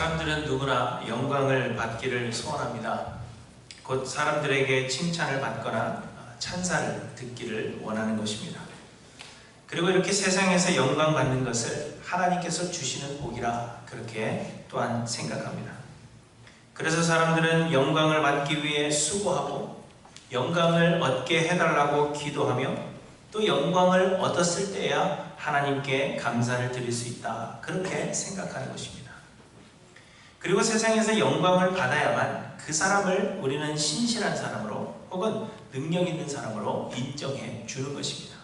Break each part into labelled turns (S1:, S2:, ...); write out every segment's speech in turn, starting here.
S1: 사람들은 누구나 영광을 받기를 소원합니다. 곧 사람들에게 칭찬을 받거나 찬사를 듣기를 원하는 것입니다. 그리고 이렇게 세상에서 영광 받는 것을 하나님께서 주시는 복이라 그렇게 또한 생각합니다. 그래서 사람들은 영광을 받기 위해 수고하고 영광을 얻게 해달라고 기도하며 또 영광을 얻었을 때야 하나님께 감사를 드릴 수 있다 그렇게 생각하는 것입니다. 그리고 세상에서 영광을 받아야만 그 사람을 우리는 신실한 사람으로 혹은 능력 있는 사람으로 인정해 주는 것입니다.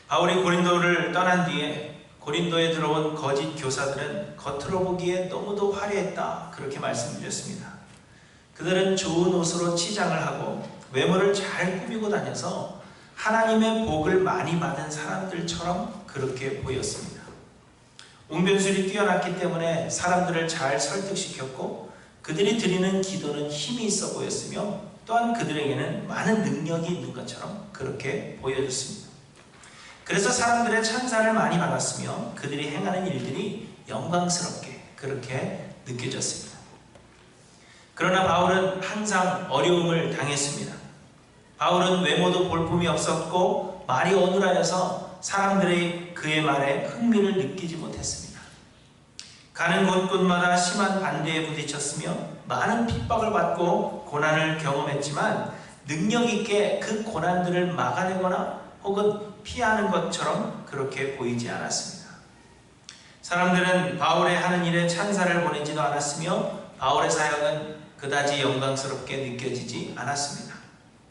S1: 바울이 고린도를 떠난 뒤에 고린도에 들어온 거짓 교사들은 겉으로 보기에 너무도 화려했다 그렇게 말씀드렸습니다. 그들은 좋은 옷으로 치장을 하고 외모를 잘 꾸미고 다녀서 하나님의 복을 많이 받은 사람들처럼 그렇게 보였습니다. 웅변술이 뛰어났기 때문에 사람들을 잘 설득시켰고 그들이 드리는 기도는 힘이 있어 보였으며 또한 그들에게는 많은 능력이 있는 것처럼 그렇게 보여졌습니다. 그래서 사람들의 찬사를 많이 받았으며 그들이 행하는 일들이 영광스럽게 그렇게 느껴졌습니다. 그러나 바울은 항상 어려움을 당했습니다. 바울은 외모도 볼품이 없었고 말이 어눌하여서 사람들이 그의 말에 흥미를 느끼지 못했습니다. 가는 곳곳마다 심한 반대에 부딪혔으며 많은 핍박을 받고 고난을 경험했지만 능력 있게 그 고난들을 막아내거나 혹은 피하는 것처럼 그렇게 보이지 않았습니다. 사람들은 바울의 하는 일에 찬사를 보내지도 않았으며 바울의 사역은 그다지 영광스럽게 느껴지지 않았습니다.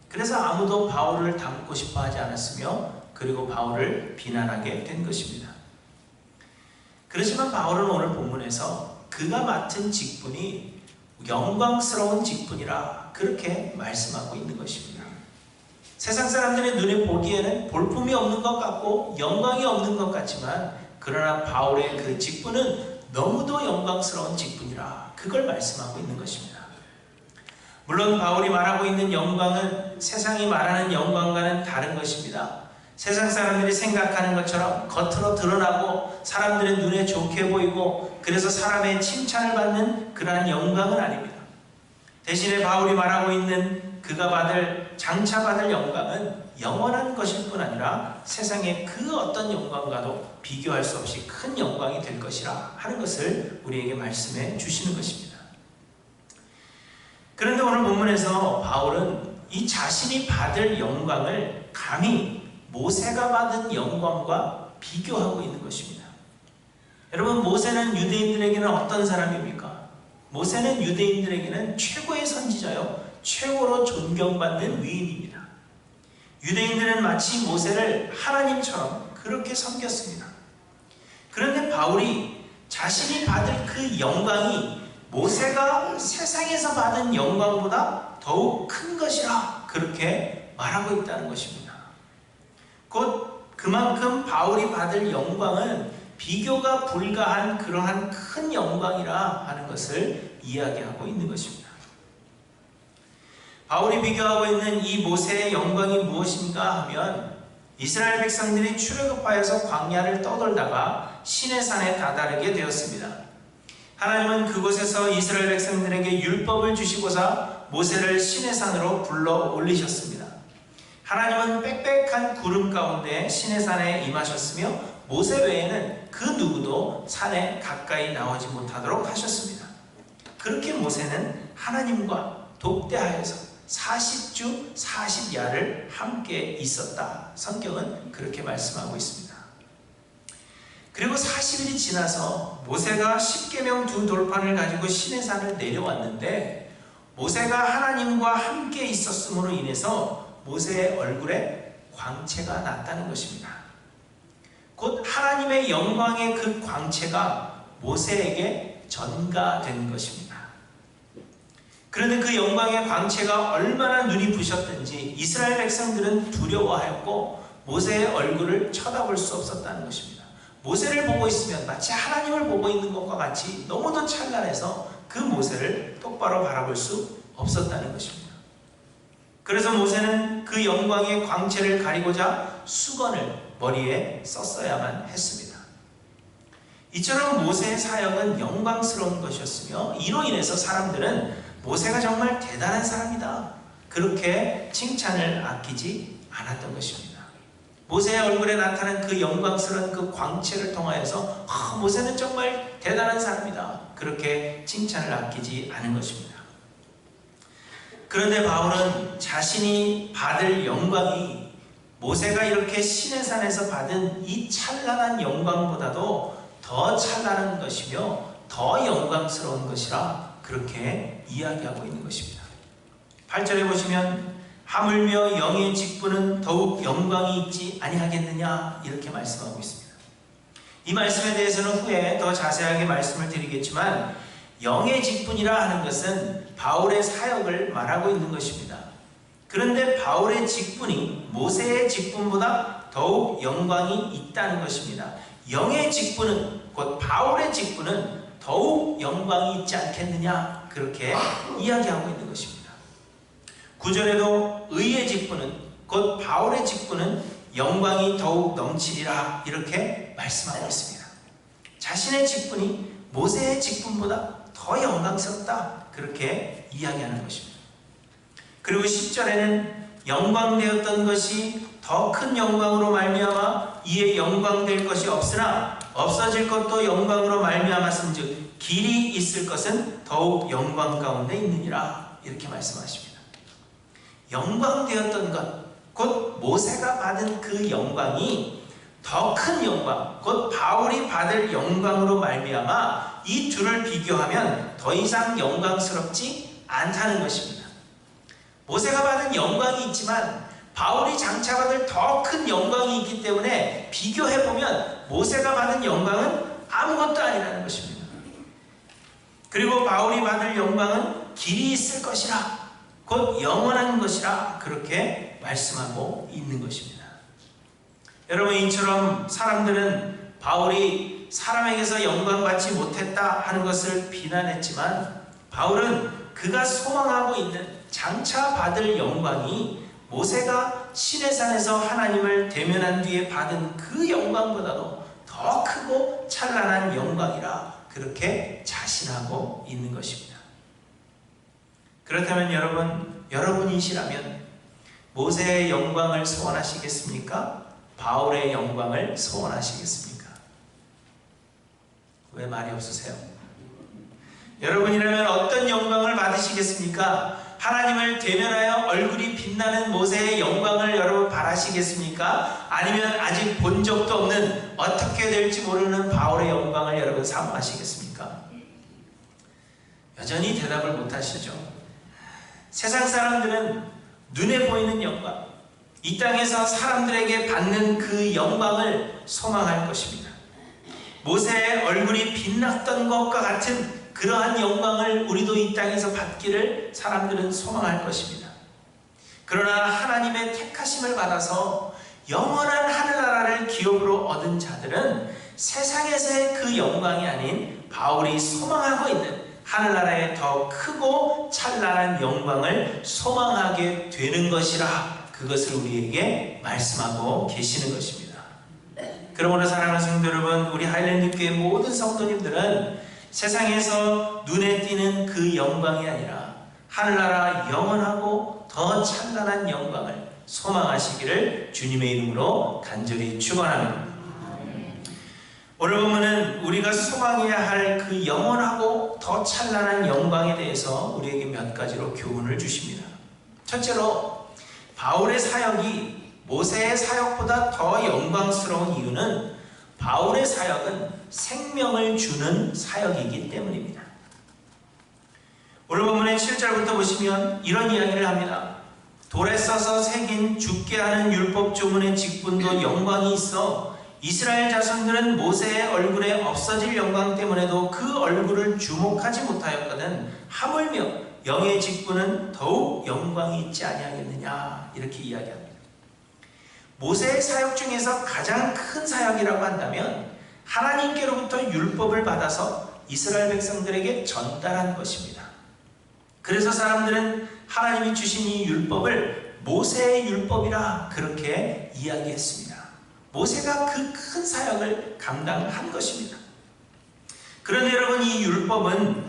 S1: 그래서 아무도 바울을 닮고 싶어 하지 않았으며 그리고 바울을 비난하게 된 것입니다. 그렇지만 바울은 오늘 본문에서 그가 맡은 직분이 영광스러운 직분이라 그렇게 말씀하고 있는 것입니다. 세상 사람들의 눈에 보기에는 볼품이 없는 것 같고 영광이 없는 것 같지만 그러나 바울의 그 직분은 너무도 영광스러운 직분이라 그걸 말씀하고 있는 것입니다. 물론 바울이 말하고 있는 영광은 세상이 말하는 영광과는 다른 것입니다. 세상 사람들이 생각하는 것처럼 겉으로 드러나고 사람들의 눈에 좋게 보이고 그래서 사람의 칭찬을 받는 그러한 영광은 아닙니다. 대신에 바울이 말하고 있는 그가 장차 받을 영광은 영원한 것일 뿐 아니라 세상의 그 어떤 영광과도 비교할 수 없이 큰 영광이 될 것이라 하는 것을 우리에게 말씀해 주시는 것입니다. 그런데 오늘 본문에서 바울은 이 자신이 받을 영광을 감히 모세가 받은 영광과 비교하고 있는 것입니다. 여러분, 모세는 유대인들에게는 어떤 사람입니까? 모세는 유대인들에게는 최고의 선지자요, 최고로 존경받는 위인입니다. 유대인들은 마치 모세를 하나님처럼 그렇게 섬겼습니다. 그런데 바울이 자신이 받을 그 영광이 모세가 세상에서 받은 영광보다 더욱 큰 것이라 그렇게 말하고 있다는 것입니다. 곧 그만큼 바울이 받을 영광은 비교가 불가한 그러한 큰 영광이라 하는 것을 이야기하고 있는 것입니다. 바울이 비교하고 있는 이 모세의 영광이 무엇인가 하면 이스라엘 백성들이 출애굽하여서 광야를 떠돌다가 시내산에 다다르게 되었습니다. 하나님은 그곳에서 이스라엘 백성들에게 율법을 주시고자 모세를 시내산으로 불러 올리셨습니다. 하나님은 빽빽한 구름 가운데 시내산에 임하셨으며 모세 외에는 그 누구도 산에 가까이 나오지 못하도록 하셨습니다. 그렇게 모세는 하나님과 독대하여서 40주 40야를 함께 있었다. 성경은 그렇게 말씀하고 있습니다. 그리고 40일이 지나서 모세가 십계명 두 돌판을 가지고 시내산을 내려왔는데 모세가 하나님과 함께 있었음으로 인해서 모세의 얼굴에 광채가 났다는 것입니다. 곧 하나님의 영광의 그 광채가 모세에게 전가된 것입니다. 그런데 그 영광의 광채가 얼마나 눈이 부셨든지 이스라엘 백성들은 두려워하였고 모세의 얼굴을 쳐다볼 수 없었다는 것입니다. 모세를 보고 있으면 마치 하나님을 보고 있는 것과 같이 너무도 찬란해서 그 모세를 똑바로 바라볼 수 없었다는 것입니다. 그래서 모세는 그 영광의 광채를 가리고자 수건을 머리에 썼어야만 했습니다. 이처럼 모세의 사역은 영광스러운 것이었으며 이로 인해서 사람들은 모세가 정말 대단한 사람이다, 그렇게 칭찬을 아끼지 않았던 것입니다. 모세의 얼굴에 나타난 그 영광스러운 그 광채를 통하여서 모세는 정말 대단한 사람이다, 그렇게 칭찬을 아끼지 않은 것입니다. 그런데 바울은 자신이 받을 영광이 모세가 이렇게 시내산에서 받은 이 찬란한 영광보다도 더 찬란한 것이며 더 영광스러운 것이라 그렇게 이야기하고 있는 것입니다. 8절에 보시면 하물며 영의 직분은 더욱 영광이 있지 아니하겠느냐, 이렇게 말씀하고 있습니다. 이 말씀에 대해서는 후에 더 자세하게 말씀을 드리겠지만, 영의 직분이라 하는 것은 바울의 사역을 말하고 있는 것입니다. 그런데 바울의 직분이 모세의 직분보다 더욱 영광이 있다는 것입니다. 영의 직분은, 곧 바울의 직분은 더욱 영광이 있지 않겠느냐, 그렇게 이야기하고 있는 것입니다. 9절에도 의의 직분은, 곧 바울의 직분은 영광이 더욱 넘치리라, 이렇게 말씀하고 있습니다. 자신의 직분이 모세의 직분보다 더 영광스럽다, 그렇게 이야기하는 것입니다. 그리고 10절에는 영광되었던 것이 더 큰 영광으로 말미암아 이에 영광될 것이 없으나 없어질 것도 영광으로 말미암았은즉 길이 있을 것은 더욱 영광 가운데 있느니라, 이렇게 말씀하십니다. 영광되었던 것, 곧 모세가 받은 그 영광이 더 큰 영광, 곧 바울이 받을 영광으로 말미암아 이 둘을 비교하면 더 이상 영광스럽지 않다는 것입니다. 모세가 받은 영광이 있지만 바울이 장차 받을 더 큰 영광이 있기 때문에 비교해보면 모세가 받은 영광은 아무것도 아니라는 것입니다. 그리고 바울이 받을 영광은 길이 있을 것이라, 곧 영원한 것이라, 그렇게 말씀하고 있는 것입니다. 여러분, 이처럼 사람들은 바울이 사람에게서 영광받지 못했다 하는 것을 비난했지만, 바울은 그가 소망하고 있는 장차 받을 영광이 모세가 시내산에서 하나님을 대면한 뒤에 받은 그 영광보다도 더 크고 찬란한 영광이라, 그렇게 자신하고 있는 것입니다. 그렇다면 여러분이시라면 모세의 영광을 소원하시겠습니까? 바울의 영광을 소원하시겠습니까? 왜 말이 없으세요? 여러분이라면 어떤 영광을 받으시겠습니까? 하나님을 대면하여 얼굴이 빛나는 모세의 영광을 여러분 바라시겠습니까? 아니면 아직 본 적도 없는, 어떻게 될지 모르는 바울의 영광을 여러분 사모하시겠습니까? 여전히 대답을 못하시죠. 세상 사람들은 눈에 보이는 영광, 이 땅에서 사람들에게 받는 그 영광을 소망할 것입니다. 모세의 얼굴이 빛났던 것과 같은 그러한 영광을 우리도 이 땅에서 받기를 사람들은 소망할 것입니다. 그러나 하나님의 택하심을 받아서 영원한 하늘나라를 기업으로 얻은 자들은 세상에서의 그 영광이 아닌 바울이 소망하고 있는 하늘나라의 더 크고 찬란한 영광을 소망하게 되는 것이라, 그것을 우리에게 말씀하고 계시는 것입니다. 그러므로 사랑하는 성도 여러분, 우리 하일랜드 교회 모든 성도님들은 세상에서 눈에 띄는 그 영광이 아니라 하늘나라 영원하고 더 찬란한 영광을 소망하시기를 주님의 이름으로 간절히 축원합니다. 오늘 본문은 우리가 소망해야 할 그 영원하고 더 찬란한 영광에 대해서 우리에게 몇 가지로 교훈을 주십니다. 첫째로, 바울의 사역이 모세의 사역보다 더 영광스러운 이유는 바울의 사역은 생명을 주는 사역이기 때문입니다. 오늘 본문의 7절부터 보시면 이런 이야기를 합니다. 돌에 써서 새긴 죽게 하는 율법 조문의 직분도 영광이 있어 이스라엘 자손들은 모세의 얼굴에 없어질 영광 때문에도 그 얼굴을 주목하지 못하였거든 하물며 영의 직분은 더욱 영광이 있지 아니하겠느냐, 이렇게 이야기합니다. 모세의 사역 중에서 가장 큰 사역이라고 한다면 하나님께로부터 율법을 받아서 이스라엘 백성들에게 전달한 것입니다. 그래서 사람들은 하나님이 주신 이 율법을 모세의 율법이라 그렇게 이야기했습니다. 모세가 그 큰 사역을 감당한 것입니다. 그런데 여러분, 이 율법은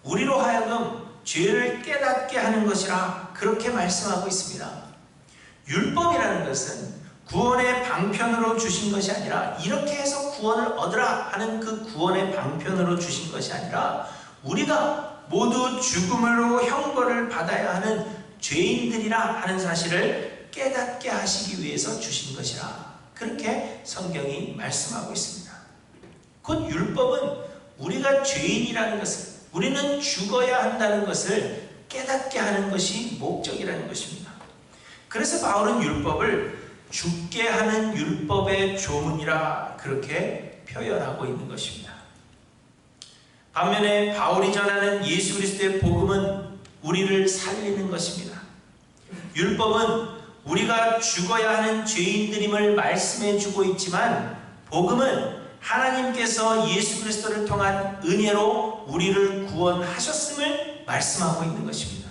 S1: 우리로 하여금 죄를 깨닫게 하는 것이라 그렇게 말씀하고 있습니다. 율법이라는 것은 구원의 방편으로 주신 것이 아니라, 이렇게 해서 구원을 얻으라 하는 그 구원의 방편으로 주신 것이 아니라, 우리가 모두 죽음으로 형벌을 받아야 하는 죄인들이라 하는 사실을 깨닫게 하시기 위해서 주신 것이라, 그렇게 성경이 말씀하고 있습니다. 곧 율법은 우리가 죄인이라는 것을, 우리는 죽어야 한다는 것을 깨닫게 하는 것이 목적이라는 것입니다. 그래서 바울은 율법을 죽게 하는 율법의 조문이라 그렇게 표현하고 있는 것입니다. 반면에 바울이 전하는 예수 그리스도의 복음은 우리를 살리는 것입니다. 율법은 우리가 죽어야 하는 죄인들임을 말씀해 주고 있지만, 복음은 하나님께서 예수 그리스도를 통한 은혜로 우리를 구원하셨음을 말씀하고 있는 것입니다.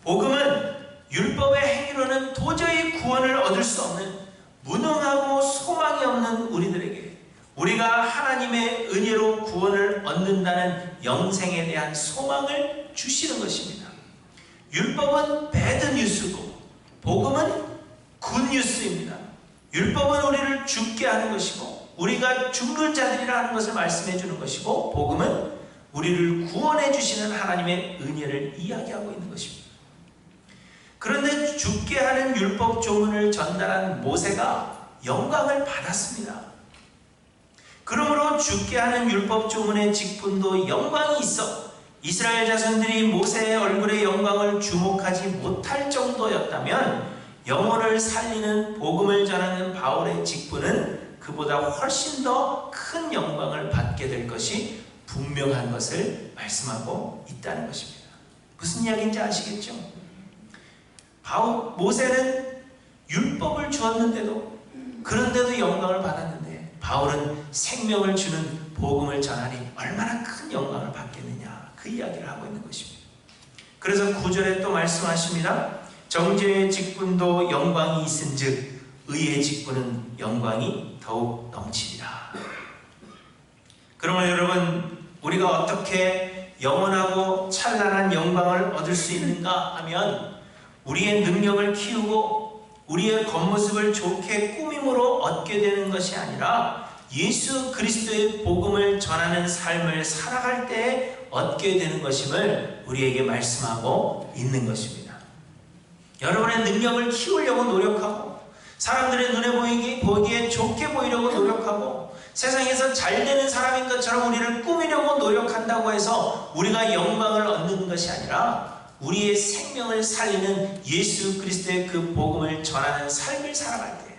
S1: 복음은 율법의 행위로는 도저히 구원을 얻을 수 없는 무능하고 소망이 없는 우리들에게 우리가 하나님의 은혜로 구원을 얻는다는 영생에 대한 소망을 주시는 것입니다. 율법은 배드 뉴스고 복음은 굿 뉴스입니다. 율법은 우리를 죽게 하는 것이고 우리가 죽는 자들이라는 것을 말씀해 주는 것이고, 복음은 우리를 구원해 주시는 하나님의 은혜를 이야기하고 있는 것입니다. 그런데 죽게 하는 율법 조문을 전달한 모세가 영광을 받았습니다. 그러므로 죽게 하는 율법 조문의 직분도 영광이 있어 이스라엘 자손들이 모세의 얼굴의 영광을 주목하지 못할 정도였다면, 영혼을 살리는 복음을 전하는 바울의 직분은 그보다 훨씬 더 큰 영광을 받게 될 것이 분명한 것을 말씀하고 있다는 것입니다. 무슨 이야기인지 아시겠죠? 모세는 율법을 주었는데도, 그런데도 영광을 받았는데, 바울은 생명을 주는 복음을 전하니 얼마나 큰 영광을 받겠느냐, 그 이야기를 하고 있는 것입니다. 그래서 9절에 또 말씀하십니다. 정죄의 직분도 영광이 있은즉 의의 직분은 영광이 더욱 넘치리라. 그러면 여러분, 우리가 어떻게 영원하고 찬란한 영광을 얻을 수 있는가 하면, 우리의 능력을 키우고 우리의 겉모습을 좋게 꾸밈으로 얻게 되는 것이 아니라, 예수 그리스도의 복음을 전하는 삶을 살아갈 때 얻게 되는 것임을 우리에게 말씀하고 있는 것입니다. 여러분의 능력을 키우려고 노력하고, 사람들의 눈에 보기에 좋게 보이려고 노력하고, 세상에서 잘 되는 사람인 것처럼 우리를 꾸미려고 노력한다고 해서 우리가 영광을 얻는 것이 아니라, 우리의 생명을 살리는 예수 그리스도의 그 복음을 전하는 삶을 살아갈 때,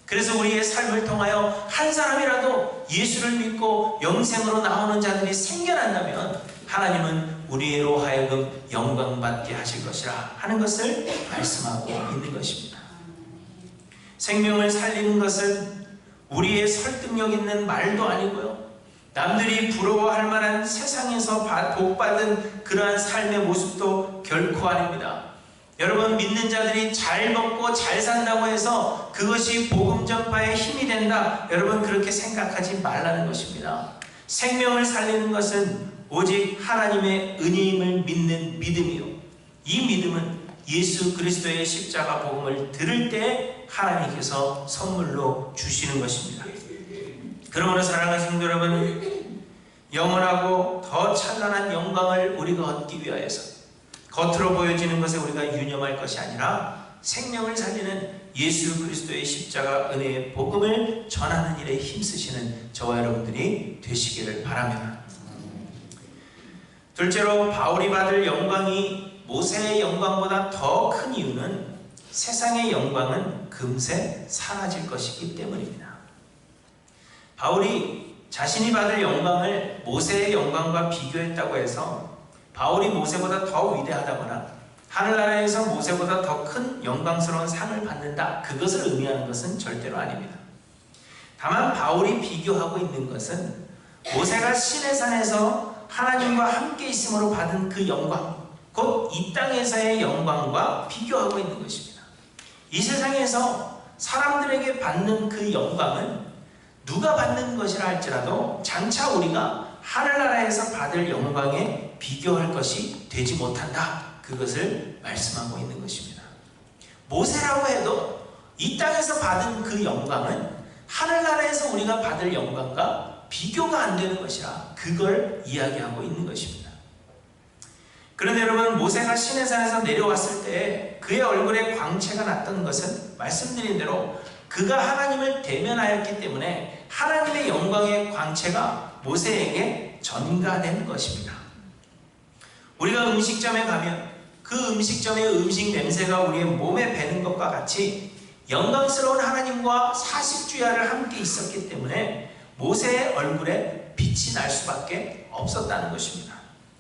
S1: 그래서 우리의 삶을 통하여 한 사람이라도 예수를 믿고 영생으로 나오는 자들이 생겨난다면, 하나님은 우리로 하여금 영광받게 하실 것이라 하는 것을 말씀하고 있는 것입니다. 생명을 살리는 것은 우리의 설득력 있는 말도 아니고요, 남들이 부러워할 만한 세상에서 복받은 그러한 삶의 모습도 결코 아닙니다. 여러분, 믿는 자들이 잘 먹고 잘 산다고 해서 그것이 복음 전파의 힘이 된다, 여러분 그렇게 생각하지 말라는 것입니다. 생명을 살리는 것은 오직 하나님의 은혜임을 믿는 믿음이요, 이 믿음은 예수 그리스도의 십자가 복음을 들을 때 하나님께서 선물로 주시는 것입니다. 그러므로 사랑하는 성도 여러분, 영원하고 더 찬란한 영광을 우리가 얻기 위하여서 겉으로 보여지는 것에 우리가 유념할 것이 아니라, 생명을 살리는 예수 그리스도의 십자가 은혜의 복음을 전하는 일에 힘쓰시는 저와 여러분들이 되시기를 바랍니다. 둘째로, 바울이 받을 영광이 모세의 영광보다 더 큰 이유는 세상의 영광은 금세 사라질 것이기 때문입니다. 바울이 자신이 받을 영광을 모세의 영광과 비교했다고 해서 바울이 모세보다 더 위대하다거나 하늘나라에서 모세보다 더 큰 영광스러운 상을 받는다, 그것을 의미하는 것은 절대로 아닙니다. 다만 바울이 비교하고 있는 것은 모세가 시내 산에서 하나님과 함께 있음으로 받은 그 영광, 곧 이 땅에서의 영광과 비교하고 있는 것입니다. 이 세상에서 사람들에게 받는 그 영광은 누가 받는 것이라 할지라도 장차 우리가 하늘나라에서 받을 영광에 비교할 것이 되지 못한다. 그것을 말씀하고 있는 것입니다. 모세라고 해도 이 땅에서 받은 그 영광은 하늘나라에서 우리가 받을 영광과 비교가 안 되는 것이라 그걸 이야기하고 있는 것입니다. 그런데 여러분, 모세가 시내산에서 내려왔을 때 그의 얼굴에 광채가 났던 것은 말씀드린 대로 그가 하나님을 대면하였기 때문에 하나님의 영광의 광채가 모세에게 전가된 것입니다. 우리가 음식점에 가면 그 음식점의 음식 냄새가 우리의 몸에 배는 것과 같이 영광스러운 하나님과 사십주야를 함께 있었기 때문에 모세의 얼굴에 빛이 날 수밖에 없었다는 것입니다.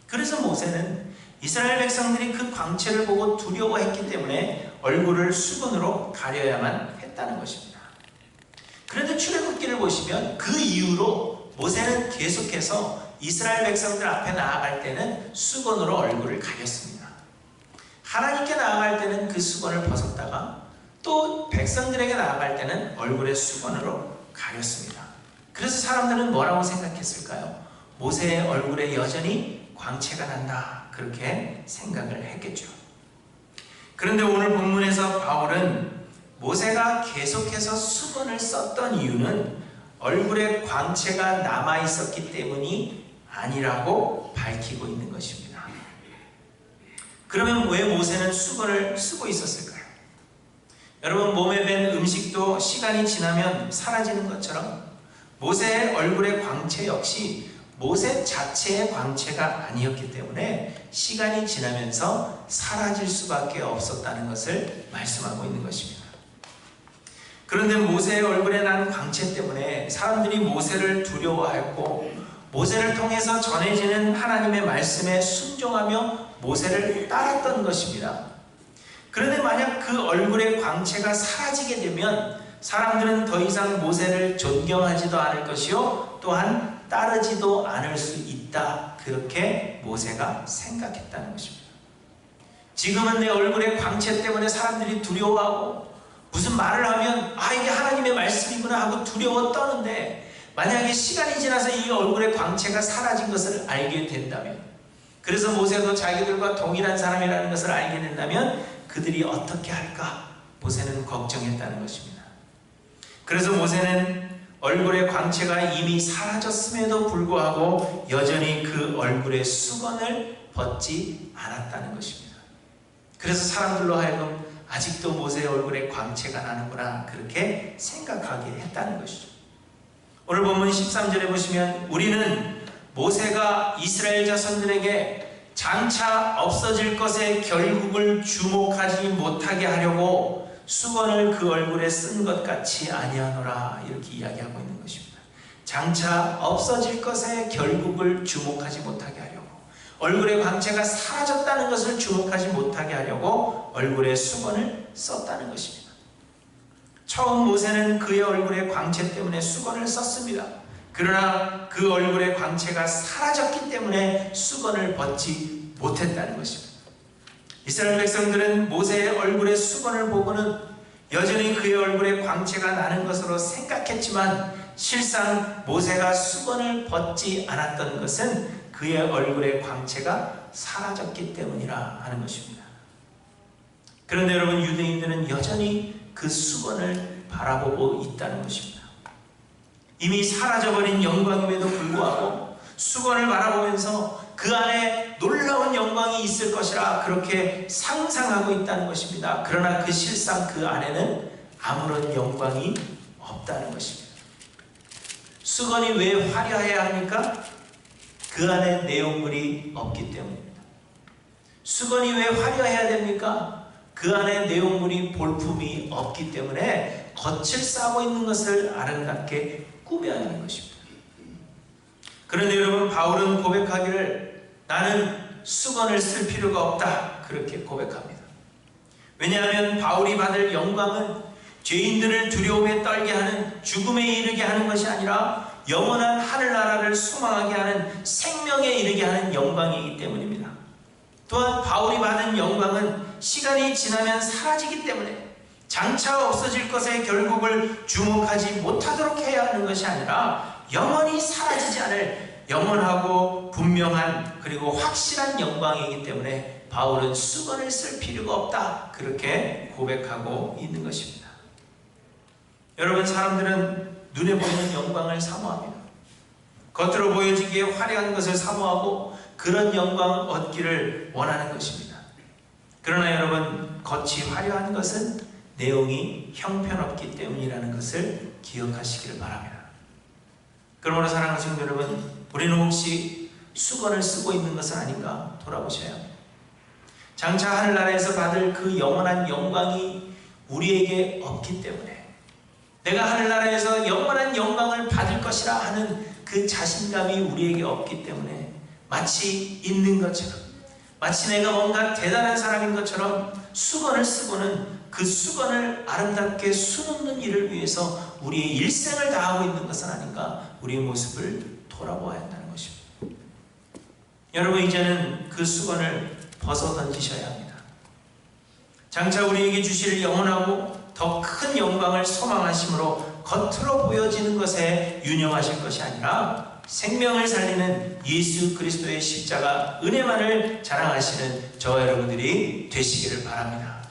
S1: 그래서 모세는 이스라엘 백성들이 그 광채를 보고 두려워했기 때문에 얼굴을 수건으로 가려야만 했다는 것입니다. 그런데 출애굽기를 보시면 그 이후로 모세는 계속해서 이스라엘 백성들 앞에 나아갈 때는 수건으로 얼굴을 가렸습니다. 하나님께 나아갈 때는 그 수건을 벗었다가 또 백성들에게 나아갈 때는 얼굴에 수건으로 가렸습니다. 그래서 사람들은 뭐라고 생각했을까요? 모세의 얼굴에 여전히 광채가 난다, 그렇게 생각을 했겠죠. 그런데 오늘 본문에서 바울은 모세가 계속해서 수건을 썼던 이유는 얼굴에 광채가 남아있었기 때문이 아니라고 밝히고 있는 것입니다. 그러면 왜 모세는 수건을 쓰고 있었을까요? 여러분, 몸에 밴 음식도 시간이 지나면 사라지는 것처럼 모세의 얼굴의 광채 역시 모세 자체의 광채가 아니었기 때문에 시간이 지나면서 사라질 수밖에 없었다는 것을 말씀하고 있는 것입니다. 그런데 모세의 얼굴에 난 광채 때문에 사람들이 모세를 두려워하였고 모세를 통해서 전해지는 하나님의 말씀에 순종하며 모세를 따랐던 것입니다. 그런데 만약 그 얼굴의 광채가 사라지게 되면 사람들은 더 이상 모세를 존경하지도 않을 것이요 또한 따르지도 않을 수 있다, 그렇게 모세가 생각했다는 것입니다. 지금은 내 얼굴의 광채 때문에 사람들이 두려워하고 무슨 말을 하면 이게 하나님의 말씀이구나 하고 두려워 떠는데, 만약에 시간이 지나서 이 얼굴의 광채가 사라진 것을 알게 된다면, 그래서 모세도 자기들과 동일한 사람이라는 것을 알게 된다면 그들이 어떻게 할까 모세는 걱정했다는 것입니다. 그래서 모세는 얼굴의 광채가 이미 사라졌음에도 불구하고 여전히 그 얼굴의 수건을 벗지 않았다는 것입니다. 그래서 사람들로 하여금 아직도 모세의 얼굴에 광채가 나는구나, 그렇게 생각하게 했다는 것이죠. 오늘 본문 13절에 보시면 우리는 모세가 이스라엘 자손들에게 장차 없어질 것의 결국을 주목하지 못하게 하려고 수건을 그 얼굴에 쓴 것 같이 아니하노라, 이렇게 이야기하고 있는 것입니다. 장차 없어질 것의 결국을 주목하지 못하게 하려고, 얼굴의 광채가 사라졌다는 것을 주목하지 못하게 하려고 얼굴에 수건을 썼다는 것입니다. 처음 모세는 그의 얼굴의 광채 때문에 수건을 썼습니다. 그러나 그 얼굴의 광채가 사라졌기 때문에 수건을 벗지 못했다는 것입니다. 이스라엘 백성들은 모세의 얼굴의 수건을 보고는 여전히 그의 얼굴에 광채가 나는 것으로 생각했지만 실상 모세가 수건을 벗지 않았던 것은 그의 얼굴의 광채가 사라졌기 때문이라 하는 것입니다. 그런데 여러분, 유대인들은 여전히 그 수건을 바라보고 있다는 것입니다. 이미 사라져버린 영광임에도 불구하고 수건을 바라보면서 그 안에 놀라운 영광이 있을 것이라 그렇게 상상하고 있다는 것입니다. 그러나 그 실상 그 안에는 아무런 영광이 없다는 것입니다. 수건이 왜 화려해야 합니까? 그 안에 내용물이 없기 때문입니다. 수건이 왜 화려해야 됩니까? 그 안에 내용물이 볼품이 없기 때문에 겉을 싸고 있는 것을 아름답게 꾸며야 하는 것입니다. 그런데 여러분, 바울은 고백하기를 나는 수건을 쓸 필요가 없다, 그렇게 고백합니다. 왜냐하면 바울이 받을 영광은 죄인들을 두려움에 떨게 하는, 죽음에 이르게 하는 것이 아니라 영원한 하늘나라를 소망하게 하는, 생명에 이르게 하는 영광이기 때문입니다. 또한 바울이 받은 영광은 시간이 지나면 사라지기 때문에 장차 없어질 것의 결국을 주목하지 못하도록 해야 하는 것이 아니라 영원히 사라지지 않을 영원하고 분명한 그리고 확실한 영광이기 때문에 바울은 수건을 쓸 필요가 없다, 그렇게 고백하고 있는 것입니다. 여러분, 사람들은 눈에 보이는 영광을 사모합니다. 겉으로 보여지기에 화려한 것을 사모하고 그런 영광 얻기를 원하는 것입니다. 그러나 여러분, 겉이 화려한 것은 내용이 형편없기 때문이라는 것을 기억하시기를 바랍니다. 그러므로 사랑하는 성도 여러분, 우리는 혹시 수건을 쓰고 있는 것은 아닌가 돌아보셔야 합니다. 장차 하늘나라에서 받을 그 영원한 영광이 우리에게 없기 때문에, 내가 하늘나라에서 영원한 영광을 받을 것이라 하는 그 자신감이 우리에게 없기 때문에 마치 있는 것처럼, 마치 내가 뭔가 대단한 사람인 것처럼 수건을 쓰고는 그 수건을 아름답게 수놓는 일을 위해서 우리의 일생을 다하고 있는 것은 아닌가, 우리의 모습을 돌아보아야 한다는 것입니다. 여러분, 이제는 그 수건을 벗어 던지셔야 합니다. 장차 우리에게 주실 영원하고 더 큰 영광을 소망하심으로 겉으로 보여지는 것에 유념하실 것이 아니라 생명을 살리는 예수 그리스도의 십자가 은혜만을 자랑하시는 저와 여러분들이 되시기를 바랍니다.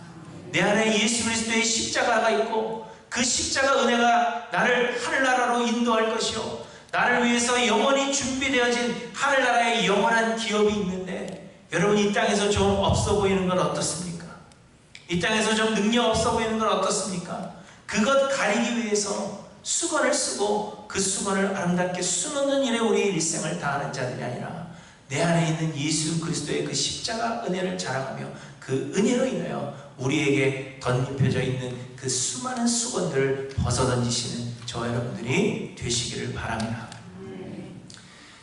S1: 내 안에 예수 그리스도의 십자가가 있고 그 십자가 은혜가 나를 하늘나라로 인도할 것이요, 나를 위해서 영원히 준비되어진 하늘나라의 영원한 기업이 있는데, 여러분, 이 땅에서 좀 없어 보이는 건 어떻습니까? 이 땅에서 좀 능력 없어 보이는 건 어떻습니까? 그것 가리기 위해서 수건을 쓰고 그 수건을 아름답게 수놓는 일에 우리의 일생을 다하는 자들이 아니라 내 안에 있는 예수 그리스도의 그 십자가 은혜를 자랑하며 그 은혜로 인하여 우리에게 덧입혀져 있는 그 수많은 수건들을 벗어던지시는 저와 여러분들이 되시기를 바랍니다.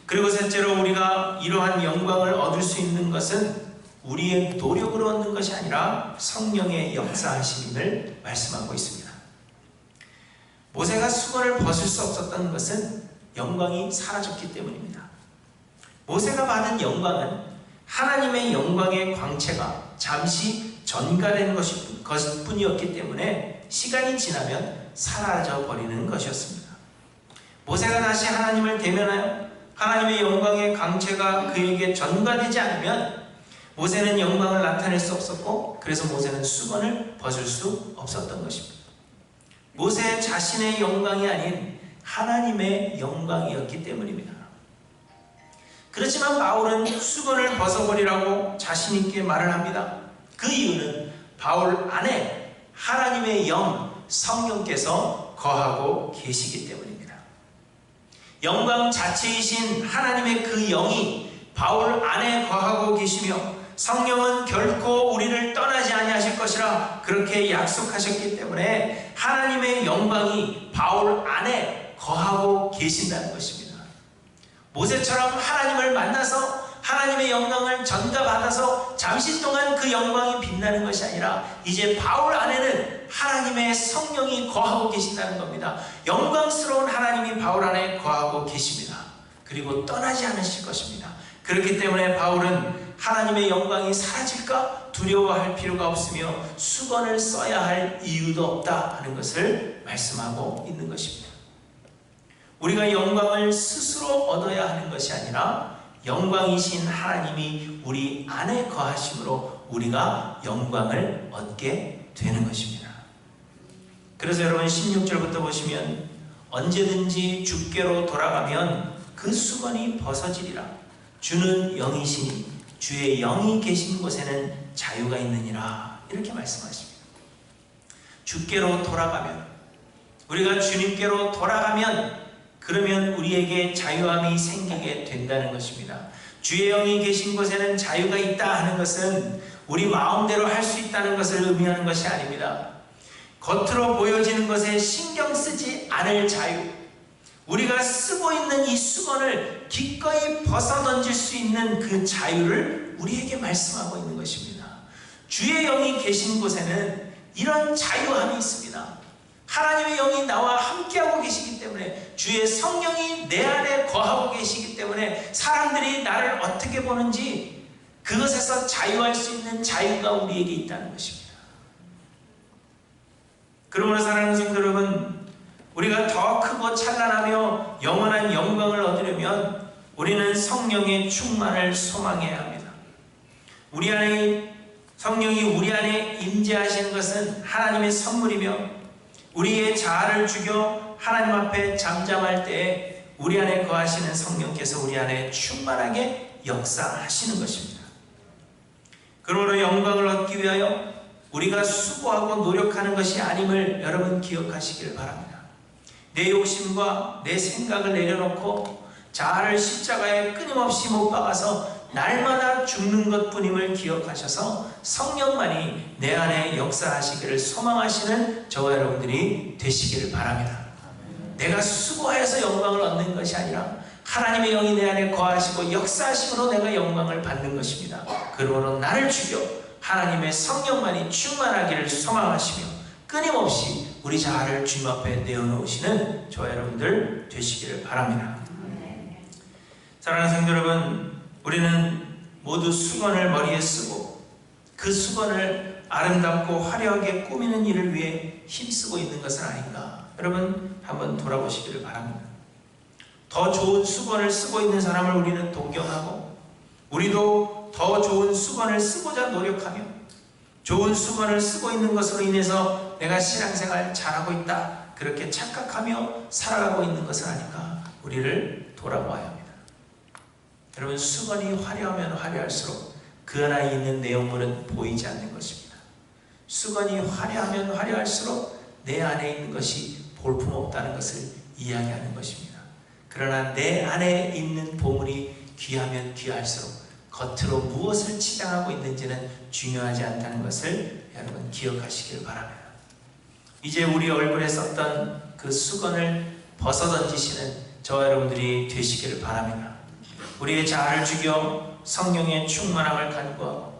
S1: 그리고 셋째로, 우리가 이러한 영광을 얻을 수 있는 것은 우리의 노력으로 얻는 것이 아니라 성령의 역사하심을 말씀하고 있습니다. 모세가 수건을 벗을 수 없었던 것은 영광이 사라졌기 때문입니다. 모세가 받은 영광은 하나님의 영광의 광채가 잠시 전가된 것뿐이었기 때문에 시간이 지나면 사라져 버리는 것이었습니다. 모세가 다시 하나님을 대면하여 하나님의 영광의 광채가 그에게 전가되지 않으면 모세는 영광을 나타낼 수 없었고, 그래서 모세는 수건을 벗을 수 없었던 것입니다. 모세 자신의 영광이 아닌 하나님의 영광이었기 때문입니다. 그렇지만 바울은 수건을 벗어버리라고 자신있게 말을 합니다. 그 이유는 바울 안에 하나님의 영, 성령께서 거하고 계시기 때문입니다. 영광 자체이신 하나님의 그 영이 바울 안에 거하고 계시며, 성령은 결코 우리를 떠나지 아니하실 것이라 그렇게 약속하셨기 때문에 하나님의 영광이 바울 안에 거하고 계신다는 것입니다. 모세처럼 하나님을 만나서 하나님의 영광을 전가받아서 잠시 동안 그 영광이 빛나는 것이 아니라 이제 바울 안에는 하나님의 성령이 거하고 계신다는 겁니다. 영광스러운 하나님이 바울 안에 거하고 계십니다. 그리고 떠나지 않으실 것입니다. 그렇기 때문에 바울은 하나님의 영광이 사라질까 두려워할 필요가 없으며 수건을 써야 할 이유도 없다 하는 것을 말씀하고 있는 것입니다. 우리가 영광을 스스로 얻어야 하는 것이 아니라 영광이신 하나님이 우리 안에 거하심으로 우리가 영광을 얻게 되는 것입니다. 그래서 여러분, 16절부터 보시면 언제든지 주께로 돌아가면 그 수건이 벗어지리라. 주는 영이시니 주의 영이 계신 곳에는 자유가 있느니라, 이렇게 말씀하십니다. 주께로 돌아가면, 우리가 주님께로 돌아가면, 그러면 우리에게 자유함이 생기게 된다는 것입니다. 주의 영이 계신 곳에는 자유가 있다 하는 것은 우리 마음대로 할 수 있다는 것을 의미하는 것이 아닙니다. 겉으로 보여지는 것에 신경 쓰지 않을 자유, 우리가 쓰고 있는 이 수건을 기꺼이 벗어던질 수 있는 그 자유를 우리에게 말씀하고 있는 것입니다. 주의 영이 계신 곳에는 이런 자유함이 있습니다. 하나님의 영이 나와 함께하고 계시기 때문에, 주의 성령이 내 안에 거하고 계시기 때문에 사람들이 나를 어떻게 보는지 그것에서 자유할 수 있는 자유가 우리에게 있다는 것입니다. 그러므로 사랑하는 성도 여러분, 우리가 더 크고 찬란하며 영원한 영광을 얻으려면 우리는 성령의 충만을 소망해야 합니다. 우리 안에 성령이 우리 안에 임재하시는 것은 하나님의 선물이며 우리의 자아를 죽여 하나님 앞에 잠잠할 때에 우리 안에 거하시는 성령께서 우리 안에 충만하게 역사하시는 것입니다. 그러므로 영광을 얻기 위하여 우리가 수고하고 노력하는 것이 아님을 여러분 기억하시길 바랍니다. 내 욕심과 내 생각을 내려놓고 자아를 십자가에 끊임없이 못 박아서 날마다 죽는 것뿐임을 기억하셔서 성령만이 내 안에 역사하시기를 소망하시는 저와 여러분들이 되시기를 바랍니다. 내가 수고하여서 영광을 얻는 것이 아니라 하나님의 영이 내 안에 거하시고 역사하심으로 내가 영광을 받는 것입니다. 그러므로 나를 죽여 하나님의 성령만이 충만하기를 소망하시며 끊임없이 우리 자아를 주님 앞에 내어놓으시는 저와 여러분들 되시기를 바랍니다. 사랑하는 성도 여러분, 우리는 모두 수건을 머리에 쓰고 그 수건을 아름답고 화려하게 꾸미는 일을 위해 힘쓰고 있는 것은 아닌가? 여러분 한번 돌아보시기를 바랍니다. 더 좋은 수건을 쓰고 있는 사람을 우리는 동경하고 우리도 더 좋은 수건을 쓰고자 노력하며 좋은 수건을 쓰고 있는 것으로 인해서 내가 신앙생활 잘하고 있다 그렇게 착각하며 살아가고 있는 것은 아닌가? 우리를 돌아보아야 합니다. 여러분 수건이 화려하면 화려할수록 그 안에 있는 내용물은 보이지 않는 것입니다. 수건이 화려하면 화려할수록 내 안에 있는 것이 볼품없다는 것을 이야기하는 것입니다. 그러나 내 안에 있는 보물이 귀하면 귀할수록 겉으로 무엇을 치장하고 있는지는 중요하지 않다는 것을 여러분 기억하시길 바랍니다. 이제 우리 얼굴에 썼던 그 수건을 벗어던지시는 저와 여러분들이 되시기를 바랍니다. 우리의 자아를 죽여 성령의 충만함을 간구하고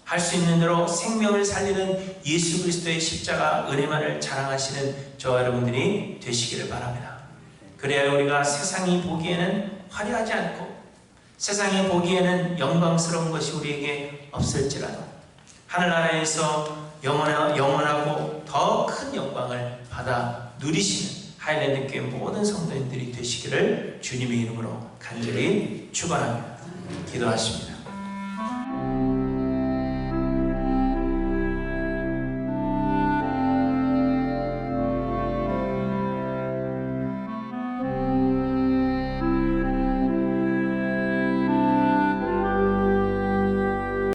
S1: 할 수 있는 대로 생명을 살리는 예수 그리스도의 십자가 은혜만을 자랑하시는 저와 여러분들이 되시기를 바랍니다. 그래야 우리가 세상이 보기에는 화려하지 않고 세상이 보기에는 영광스러운 것이 우리에게 없을지라도 하늘나라에서 영원하고 더 큰 영광을 받아 누리시는 하이랜드 교회 모든 성도님들이 되시기를 주님의 이름으로 간절히 축원합니다. 기도하십니다.